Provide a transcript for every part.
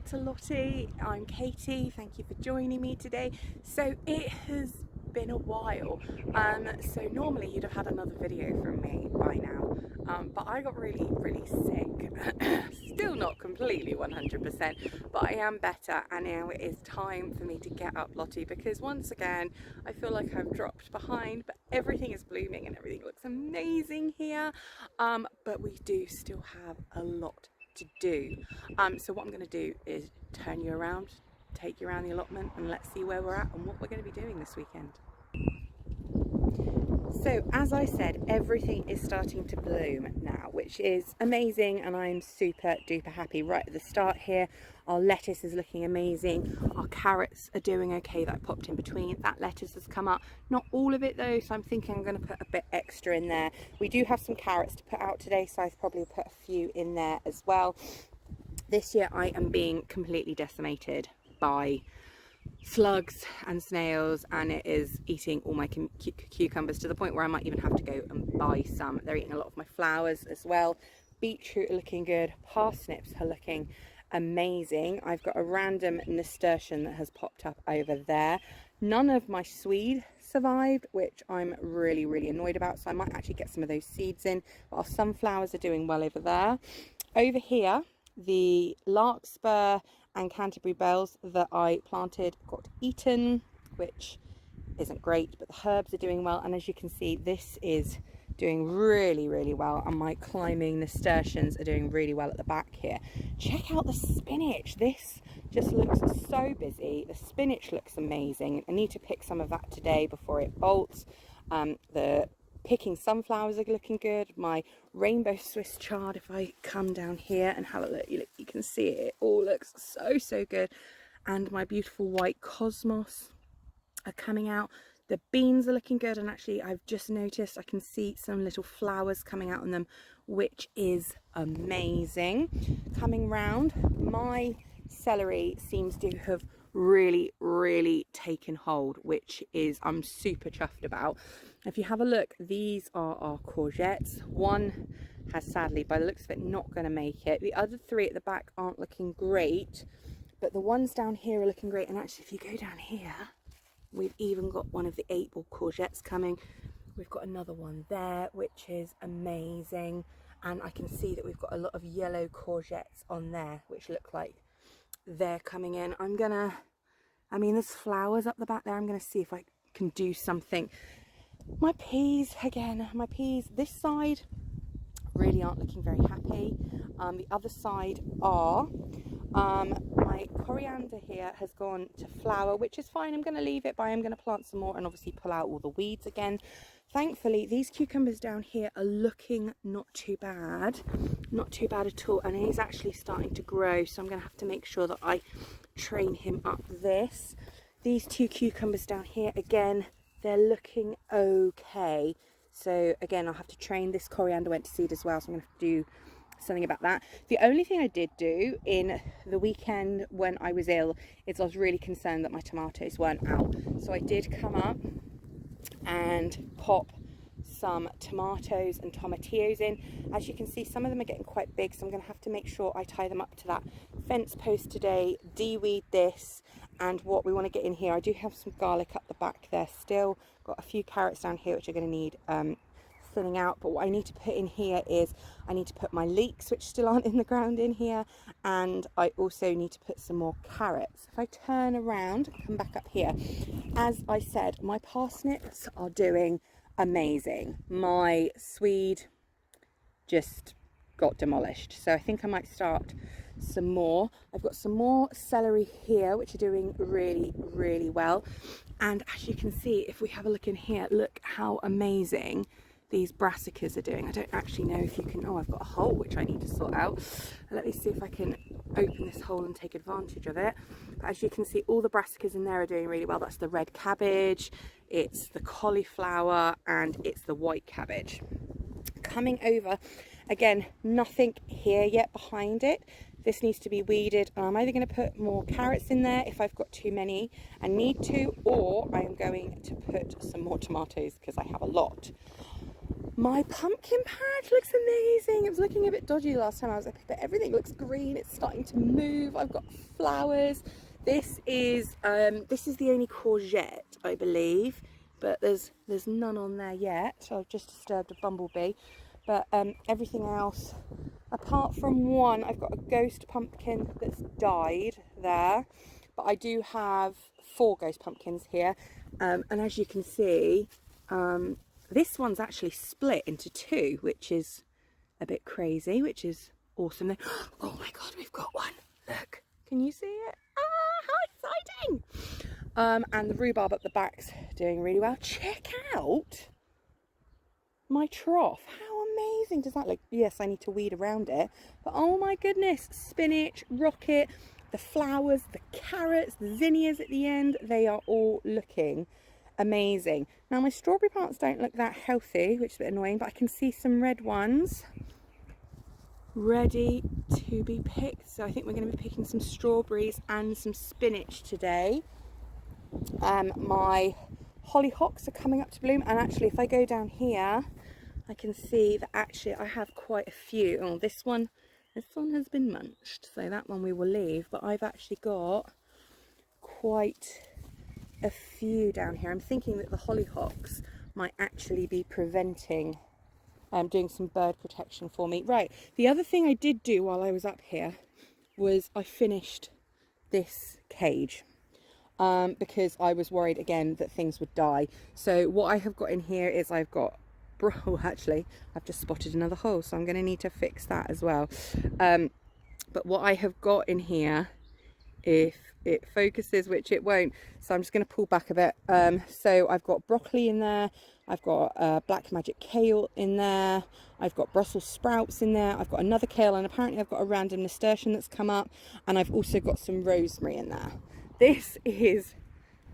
to Lottie. I'm Katie, thank you for joining me today. So it has been a while, so normally you'd have had another video from me by now, but I got really sick. Still not completely 100%, but I am better, and now it is time for me to get up Lottie, because once again I feel like I've dropped behind, but everything is blooming and everything looks amazing here, but we do still have a lot to do. So what I'm going to do is turn you around, take you around the allotment, and let's see where we're at and what we're going to be doing this weekend. So as I said, everything is starting to bloom now, which is amazing, and I'm super duper happy. Right at the start here, our lettuce is looking amazing. Our carrots are doing okay that I popped in between. That lettuce has come up, not all of it though, so I'm thinking I'm going to put a bit extra in there. We do have some carrots to put out today, so I've probably put a few in there as well. This year I am being completely decimated by slugs and snails, and it is eating all my cucumbers to the point where I might even have to go and buy some. They're eating a lot of my flowers as well. Beetroot are looking good, parsnips are looking amazing. I've got a random nasturtium that has popped up over there. None of my swede survived, which I'm really annoyed about, so I might actually get some of those seeds in, but our sunflowers are doing well over there. Over here, the larkspur and Canterbury bells that I planted got eaten, which isn't great, but the herbs are doing well, and as you can see, this is doing really well, and my climbing nasturtiums are doing really well at the back here. Check out the spinach. This just looks so busy. The spinach looks amazing. I need to pick some of that today before it bolts. The picking sunflowers are looking good. My rainbow Swiss chard, if I come down here and have a look, you can see it all looks so good. And my beautiful white cosmos are coming out. The beans are looking good, and actually I've just noticed I can see some little flowers coming out on them, which is amazing. Coming round, my celery seems to have really taken hold, which is I'm super chuffed about. If you have a look, these are our courgettes. One has sadly, by the looks of it, not going to make it. The other three at the back aren't looking great, but the ones down here are looking great. And actually, if you go down here, we've even got one of the 8-ball courgettes coming. We've got another one there, which is amazing, and I can see that we've got a lot of yellow courgettes on there, which look like they're coming in. I mean, there's flowers up the back there. I'm gonna see if I can do something. My peas, again, this side really aren't looking very happy. The other side are. My coriander here has gone to flower, which is fine. I'm going to leave it, but I'm going to plant some more and obviously pull out all the weeds again. Thankfully, these cucumbers down here are looking not too bad at all, and he's actually starting to grow, so I'm going to have to make sure that I train him up this. These two cucumbers down here, again, they're looking okay. So again, I'll have to train. This coriander went to seed as well, so I'm going to have to do something about that. The only thing I did do in the weekend when I was ill is I was really concerned that my tomatoes weren't out. So I did come up and pop some tomatoes and tomatillos in. As you can see, some of them are getting quite big, so I'm going to have to make sure I tie them up to that fence post today, de-weed this, and what we want to get in here, I do have some garlic up the back there still. Got a few carrots down here which are going to need thinning out, but what I need to put in here is I need to put my leeks, which still aren't in the ground, in here, and I also need to put some more carrots. If I turn around, come back up here, as I said, my parsnips are doing amazing. My swede just got demolished, so I think I might start some more. I've got some more celery here which are doing really well, and as you can see, if we have a look in here, look how amazing these brassicas are doing. I don't actually know if you can, oh, I've got a hole which I need to sort out. Let me see if I can open this hole and take advantage of it. But as you can see, all the brassicas in there are doing really well. That's the red cabbage, it's the cauliflower, and it's the white cabbage. Coming over, again, nothing here yet behind it. This needs to be weeded, and I'm either going to put more carrots in there if I've got too many and need to, or I'm going to put some more tomatoes because I have a lot. My pumpkin patch looks amazing. It was looking a bit dodgy last time I was up here, but everything looks green. It's starting to move. I've got flowers. This is the only courgette, I believe, but there's none on there yet. So I've just disturbed a bumblebee. But everything else, apart from one, I've got a ghost pumpkin that's died there. But I do have 4 ghost pumpkins here. And as you can see, this one's actually split into 2, which is a bit crazy, which is awesome. Oh my God, we've got one. Look, can you see it? Ah, how exciting. And the rhubarb up the back's doing really well. Check out my trough. How amazing does that look? Yes, I need to weed around it, but oh my goodness, spinach, rocket, the flowers, the carrots, the zinnias at the end, they are all looking amazing. Now my strawberry plants don't look that healthy, which is a bit annoying, but I can see some red ones ready to be picked. So I think we're going to be picking some strawberries and some spinach today. My hollyhocks are coming up to bloom, and actually if I go down here I can see that actually I have quite a few. Oh, this one has been munched, so that one we will leave, but I've actually got quite a few down here. I'm thinking that the hollyhocks might actually be preventing doing some bird protection for me. Right, the other thing I did do while I was up here was I finished this cage because I was worried again that things would die. So what I have got in here is I've got actually I've just spotted another hole, so I'm going to need to fix that as well. But what I have got in here, if it focuses, which it won't, so I'm just going to pull back a bit. So I've got broccoli in there, I've got black magic kale in there, I've got Brussels sprouts in there, I've got another kale, and apparently I've got a random nasturtium that's come up, and I've also got some rosemary in there. This is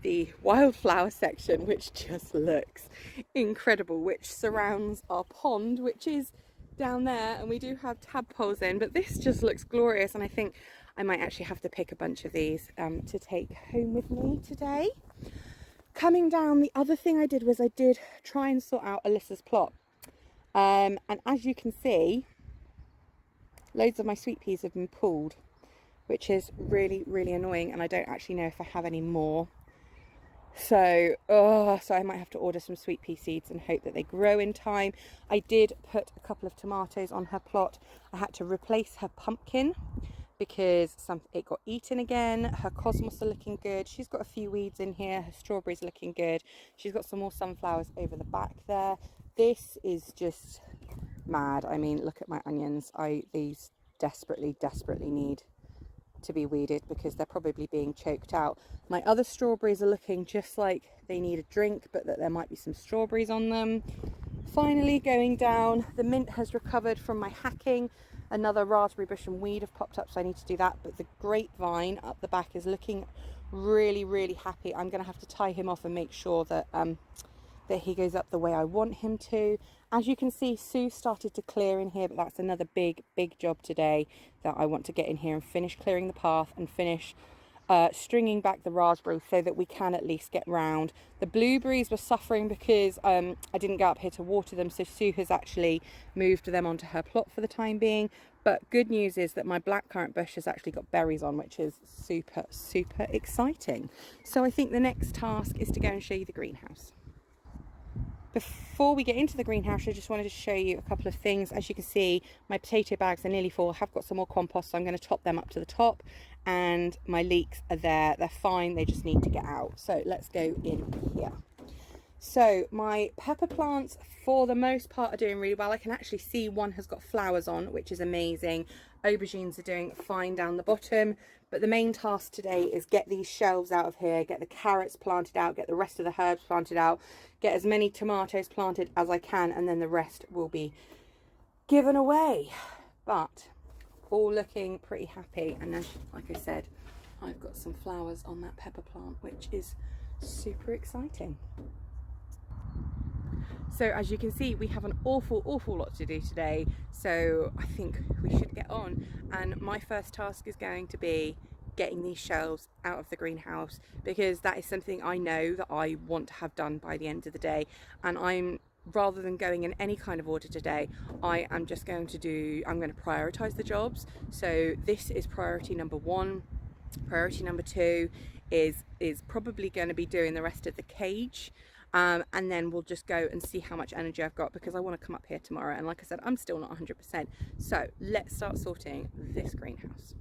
the wildflower section, which just looks incredible, which surrounds our pond, which is down there, and we do have tadpoles in, but this just looks glorious, and I think I might actually have to pick a bunch of these to take home with me today. Coming down, the other thing I did was I did try and sort out Alyssa's plot, and as you can see, loads of my sweet peas have been pulled, which is really, really annoying, and I don't actually know if I have any more. So I might have to order some sweet pea seeds and hope that they grow in time. I did put a couple of tomatoes on her plot. I had to replace her pumpkin because it got eaten again. Her cosmos are looking good. She's got a few weeds in here. Her strawberries are looking good. She's got some more sunflowers over the back there. This is just mad. I mean, look at my onions. These desperately need to be weeded because they're probably being choked out. My other strawberries are looking just like they need a drink, but that there might be some strawberries on them. Finally, going down, the mint has recovered from my hacking. Another raspberry bush and weed have popped up, so I need to do that. But the grapevine up the back is looking really, really happy. I'm going to have to tie him off and make sure that that he goes up the way I want him to. As you can see, Sue started to clear in here, but that's another big job today that I want to get in here and finish clearing the path and finish stringing back the raspberries so that we can at least get round. The blueberries were suffering because I didn't go up here to water them, so Sue has actually moved them onto her plot for the time being. But good news is that my blackcurrant bush has actually got berries on, which is super exciting. So I think the next task is to go and show you the greenhouse. Before we get into the greenhouse, I just wanted to show you a couple of things. As you can see, my potato bags are nearly full. I have got some more compost, so I'm going to top them up to the top. And my leeks are there. They're fine. They just need to get out. So let's go in here. So my pepper plants, for the most part, are doing really well. I can actually see one has got flowers on, which is amazing. Aubergines are doing fine down the bottom. But the main task today is get these shelves out of here, get the carrots planted out, get the rest of the herbs planted out, get as many tomatoes planted as I can, and then the rest will be given away. But all looking pretty happy. And then, like I said, I've got some flowers on that pepper plant, which is super exciting. So as you can see, we have an awful lot to do today, so I think we should get on. And my first task is going to be getting these shelves out of the greenhouse, because that is something I know that I want to have done by the end of the day. And I'm rather than going in any kind of order today, I'm going to prioritize the jobs. So this is priority number 1. Priority number 2 is probably going to be doing the rest of the cage. And then we'll just go and see how much energy I've got, because I want to come up here tomorrow, and like I said, I'm still not 100%. So let's start sorting this greenhouse.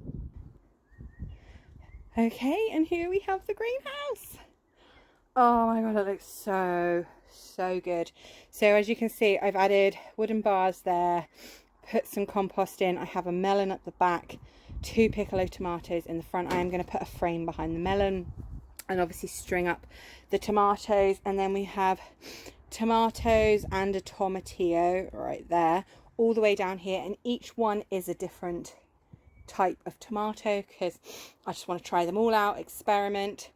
Okay, and here we have the greenhouse. Oh my god, it looks so good. So as you can see, I've added wooden bars there, put some compost in. I have a melon at the back, 2 piccolo tomatoes in the front. I am going to put a frame behind the melon and obviously string up the tomatoes, and then we have tomatoes and a tomatillo right there all the way down here, and each one is a different type of tomato because I just want to try them all out, experiment.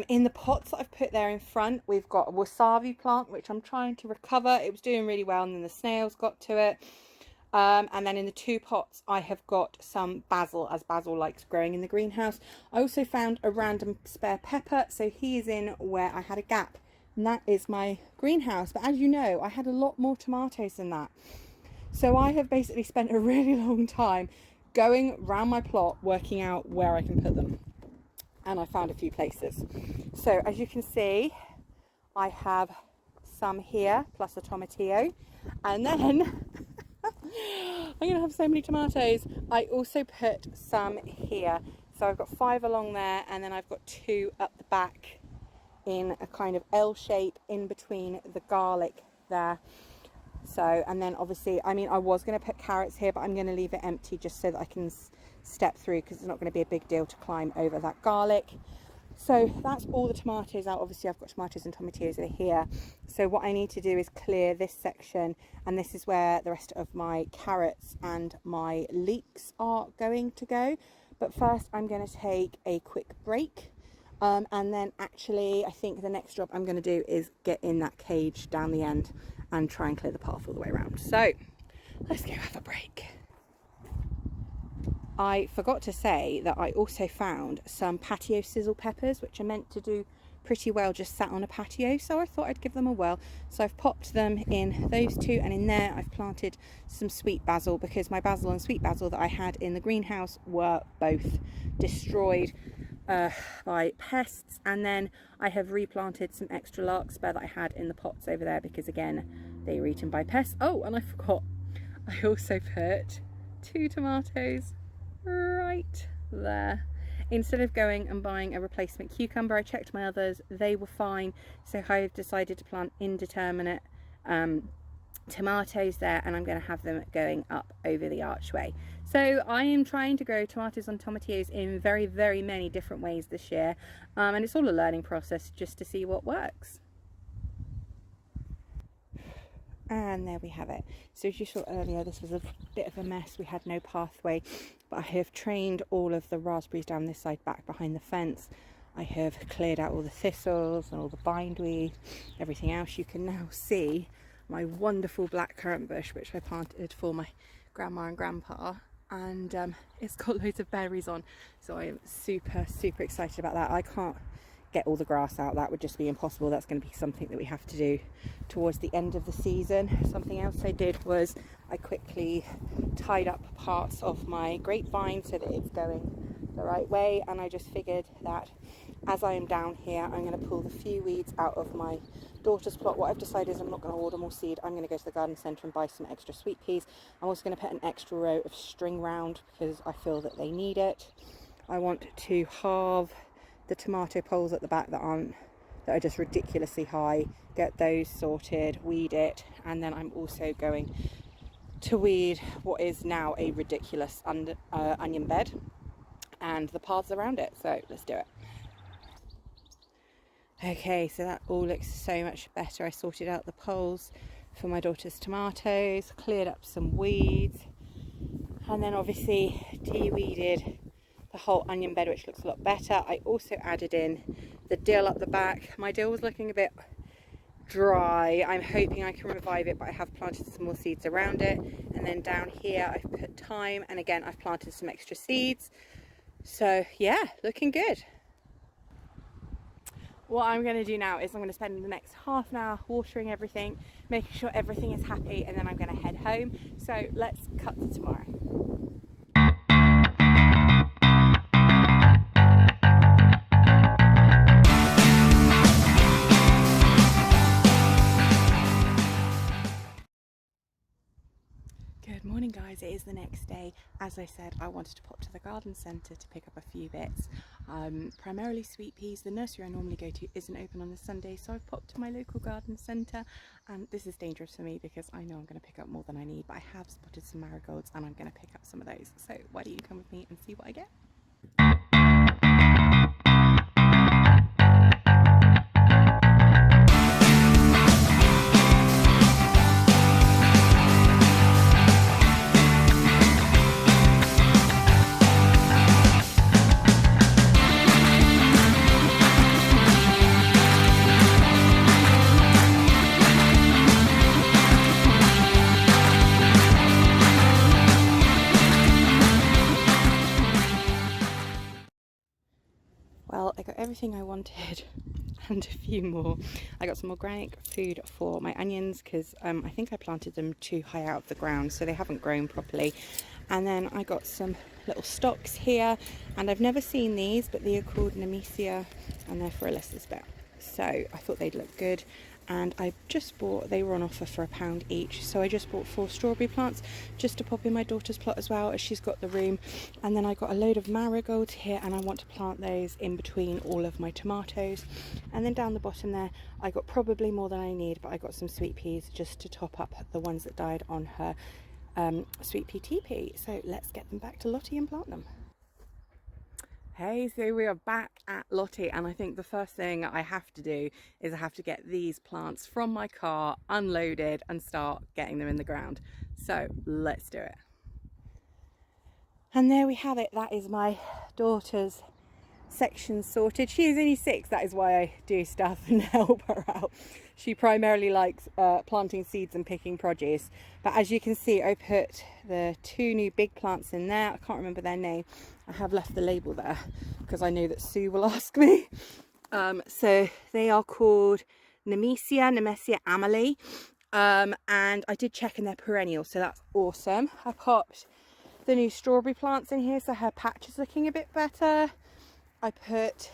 In the pots that I've put there in front, we've got a wasabi plant, which I'm trying to recover. It was doing really well, and then the snails got to it. And then in the 2 pots, I have got some basil, as basil likes growing in the greenhouse. I also found a random spare pepper, so he is in where I had a gap, and that is my greenhouse. But as you know, I had a lot more tomatoes than that. So I have basically spent a really long time going around my plot, working out where I can put them. And I found a few places. So as you can see, I have some here, plus a tomatillo. And then... I'm going to have so many tomatoes. I also put some here. So I've got 5 along there, and then I've got 2 up the back in a kind of L shape in between the garlic there. So, and then obviously, I mean, I was going to put carrots here, but I'm going to leave it empty just so that I can step through, because it's not going to be a big deal to climb over that garlic. So that's all the tomatoes out. Obviously I've got tomatoes and tomatillos over here. So what I need to do is clear this section, and this is where the rest of my carrots and my leeks are going to go. But first I'm going to take a quick break. And then actually I think the next job I'm going to do is get in that cage down the end and try and clear the path all the way around. So let's go have a break. I forgot to say that I also found some patio sizzle peppers, which are meant to do pretty well just sat on a patio, so I thought I'd give them a whirl. So I've popped them in those 2, and in there I've planted some sweet basil, because my basil and sweet basil that I had in the greenhouse were both destroyed by pests. And then I have replanted some extra larkspur that I had in the pots over there, because again they were eaten by pests. Oh, and I forgot, I also put 2 tomatoes right there. Instead of going and buying a replacement cucumber, I checked my others, they were fine, so I've decided to plant indeterminate tomatoes there, and I'm going to have them going up over the archway. So I am trying to grow tomatoes and tomatillos in very, very many different ways this year, and it's all a learning process just to see what works. And there we have it. So as you saw earlier, this was a bit of a mess. We had no pathway, but I have trained all of the raspberries down this side back behind the fence. I have cleared out all the thistles and all the bindweed, everything else. You can now see my wonderful blackcurrant bush, which I planted for my grandma and grandpa, and it's got loads of berries on, so I am super excited about that. I can't get all the grass out, that would just be impossible. That's going to be something that we have to do towards the end of the season. Something else I did was I quickly tied up parts of my grapevine so that it's going the right way, and I just figured that as I am down here, I'm going to pull the few weeds out of my daughter's plot. What I've decided is I'm not going to order more seed. I'm going to go to the garden centre and buy some extra sweet peas. I'm also going to put an extra row of string round because I feel that they need it. I want to halve the tomato poles at the back that are just ridiculously high, get those sorted, weed it, and then I'm also going to weed what is now a ridiculous onion bed and the paths around it. So let's do it. Okay, so that all looks so much better. I sorted out the poles for my daughter's tomatoes, cleared up some weeds, and then obviously de-weeded the whole onion bed, which looks a lot better. I also added in the dill up the back. My dill was looking a bit dry. I'm hoping I can revive it, but I have planted some more seeds around it. And then down here I've put thyme, and again I've planted some extra seeds. So yeah, looking good. what I'm going to do now is I'm going to spend the next half an hour watering everything, making sure everything is happy, and then I'm going to head home. So let's cut to tomorrow. Good morning guys, it is the next day. As I said, I wanted to pop to the garden centre to pick up a few bits, primarily sweet peas. The nursery I normally go to isn't open on a Sunday, so I've popped to my local garden centre, and this is dangerous for me because I know I'm going to pick up more than I need, but I have spotted some marigolds and I'm going to pick up some of those. So why don't you come with me and see what I get? Well, I got everything I wanted and a few more. I got some organic food for my onions because I think I planted them too high out of the ground, so they haven't grown properly. And then I got some little stocks here, and I've never seen these, but they are called Nemesia and they're for Alyssa's bit. So I thought they'd look good. And I just bought, they were on offer for £1 each, so I just bought 4 strawberry plants just to pop in my daughter's plot as well, as she's got the room. And then I got a load of marigolds here, and I want to plant those in between all of my tomatoes. And then down the bottom there I got probably more than I need, but I got some sweet peas just to top up the ones that died on her sweet pea teepee. So let's get them back to Lottie and plant them. Hey, so we are back at Lottie, and I think the first thing I have to do is I have to get these plants from my car unloaded and start getting them in the ground. So let's do it. And there we have it. That is my daughter's section sorted. She is only 6, that is why I do stuff and help her out. She primarily likes planting seeds and picking produce, but as you can see, I put the 2 new big plants in there. I can't remember their name. I have left the label there because I know that Sue will ask me. So they are called Nemesia Amelie, and I did check and they're perennial, so that's awesome. I popped the new strawberry plants in here, so her patch is looking a bit better. I put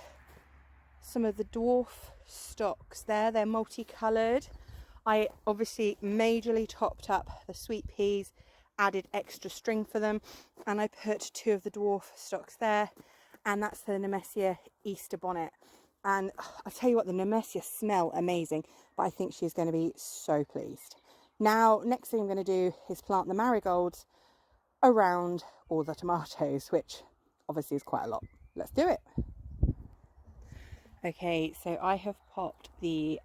some of the dwarf stocks there, they're multicoloured. I obviously majorly topped up the sweet peas, added extra string for them, and I put 2 of the dwarf stocks there, and that's the Nemesia Easter bonnet. And I'll tell you what, the Nemesia smell amazing, but I think she's going to be so pleased. Now, next thing I'm going to do is plant the marigolds around all the tomatoes, which obviously is quite a lot. Let's do it. Okay, so I have popped the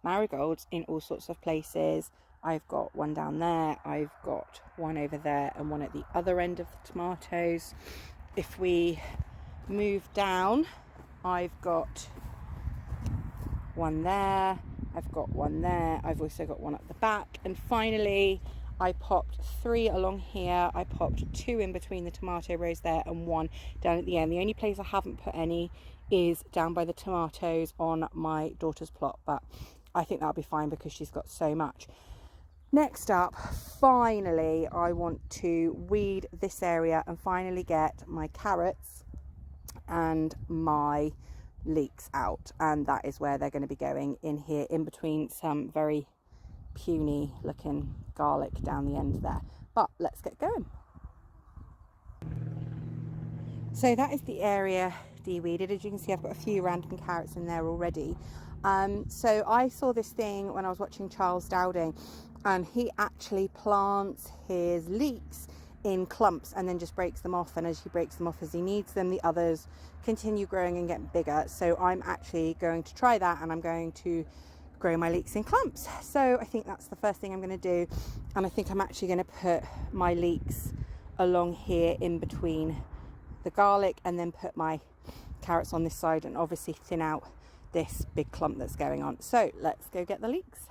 marigolds in all sorts of places. I've got one down there, I've got one over there, and one at the other end of the tomatoes. If we move down, I've got one there, I've got one there, I've also got one at the back, and finally I popped 3 along here. I popped 2 in between the tomato rows there and 1 down at the end. The only place I haven't put any is down by the tomatoes on my daughter's plot, but I think that'll be fine because she's got so much. Next up, finally, I want to weed this area and finally get my carrots and my leeks out, and that is where they're going to be going, in here in between some very puny looking garlic down the end there. But let's get going. So that is the area de-weeded. As you can see, I've got a few random carrots in there already. So I saw this thing when I was watching Charles Dowding, and he actually plants his leeks in clumps and then just breaks them off, and as he breaks them off as he needs them, the others continue growing and get bigger. So I'm actually going to try that, and I'm going to grow my leeks in clumps. So I think that's the first thing I'm going to do, and I think I'm actually going to put my leeks along here in between the garlic, and then put my carrots on this side, and obviously thin out this big clump that's going on. So let's go get the leeks.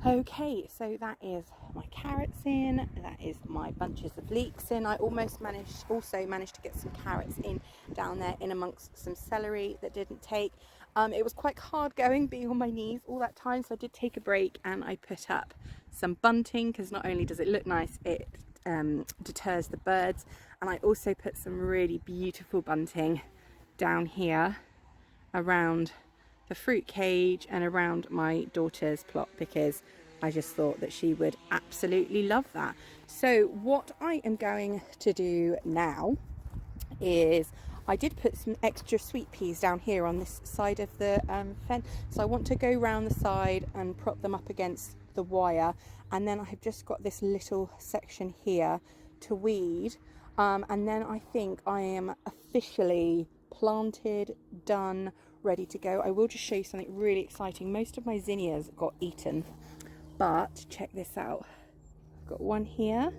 Okay, so that is my carrots in, that is my bunches of leeks in. I also managed to get some carrots in down there in amongst some celery that didn't take. It was quite hard going, being on my knees all that time, so I did take a break and I put up some bunting, because not only does it look nice, it deters the birds. And I also put some really beautiful bunting down here around the fruit cage and around my daughter's plot, because I just thought that she would absolutely love that. So what I am going to do now is, I did put some extra sweet peas down here on this side of the fence, so I want to go round the side and prop them up against the wire, and then I have just got this little section here to weed, and then I think I am officially planted, done, ready to go. I will just show you something really exciting. Most of my zinnias got eaten, but check this out. I've got one here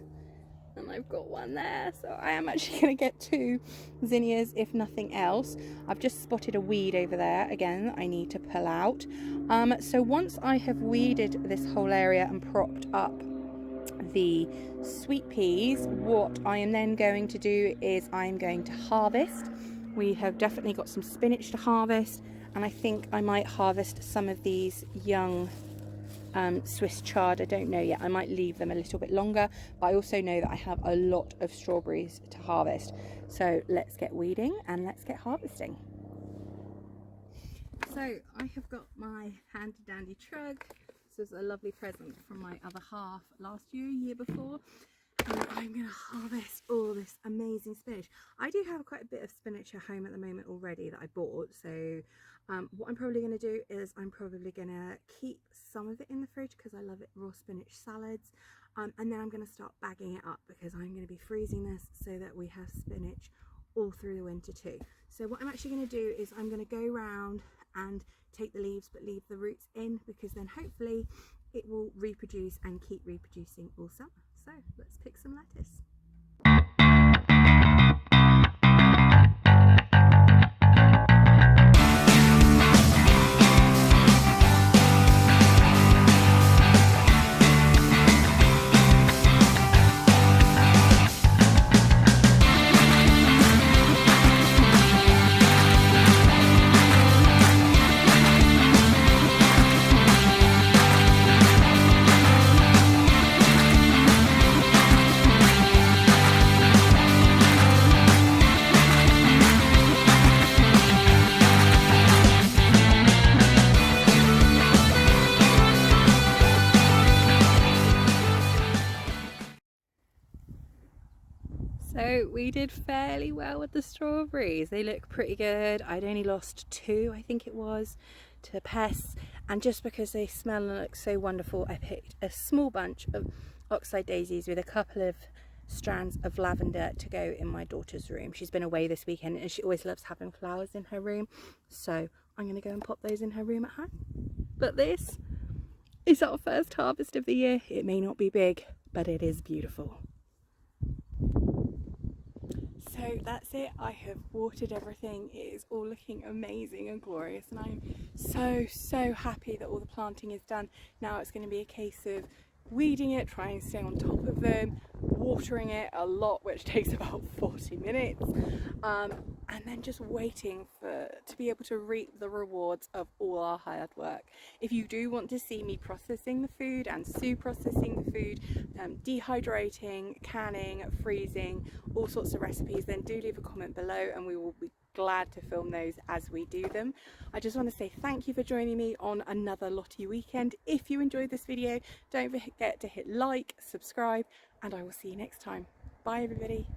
and I've got one there, so I am actually going to get 2 zinnias if nothing else. I've just spotted a weed over there again I need to pull out. So once I have weeded this whole area and propped up the sweet peas, what I am then going to do is I'm going to harvest. We have definitely got some spinach to harvest, and I think I might harvest some of these young Swiss chard. I don't know yet, I might leave them a little bit longer, but I also know that I have a lot of strawberries to harvest. So let's get weeding and let's get harvesting. So I have got my handy dandy trug. This was a lovely present from my other half last year before, and I'm going to harvest all this amazing spinach. I do have quite a bit of spinach at home at the moment already that I bought, so what I'm probably going to do is I'm probably going to keep some of it in the fridge because I love it raw spinach salads, and then I'm going to start bagging it up because I'm going to be freezing this so that we have spinach all through the winter too. So what I'm actually going to do is I'm going to go round and take the leaves but leave the roots in, because then hopefully it will reproduce and keep reproducing all summer. So let's pick some lettuce. So we did fairly well with the strawberries. They look pretty good. I'd only lost 2, I think it was, to pests, and just because they smell and look so wonderful, I picked a small bunch of oxeye daisies with a couple of strands of lavender to go in my daughter's room. She's been away this weekend and she always loves having flowers in her room, so I'm going to go and pop those in her room at home. But this is our first harvest of the year. It may not be big, but it is beautiful. So that's it. I have watered everything. It is all looking amazing and glorious, and I'm so happy that all the planting is done. Now it's going to be a case of weeding it, trying to stay on top of them, watering it a lot, which takes about 40 minutes, and then just waiting to be able to reap the rewards of all our hard work. If you do want to see me processing the food and Sue processing the food, dehydrating, canning, freezing, all sorts of recipes, then do leave a comment below and we will be glad to film those as we do them. I just want to say thank you for joining me on another Lottie weekend. If you enjoyed this video, don't forget to hit like, subscribe, and I will see you next time. Bye everybody.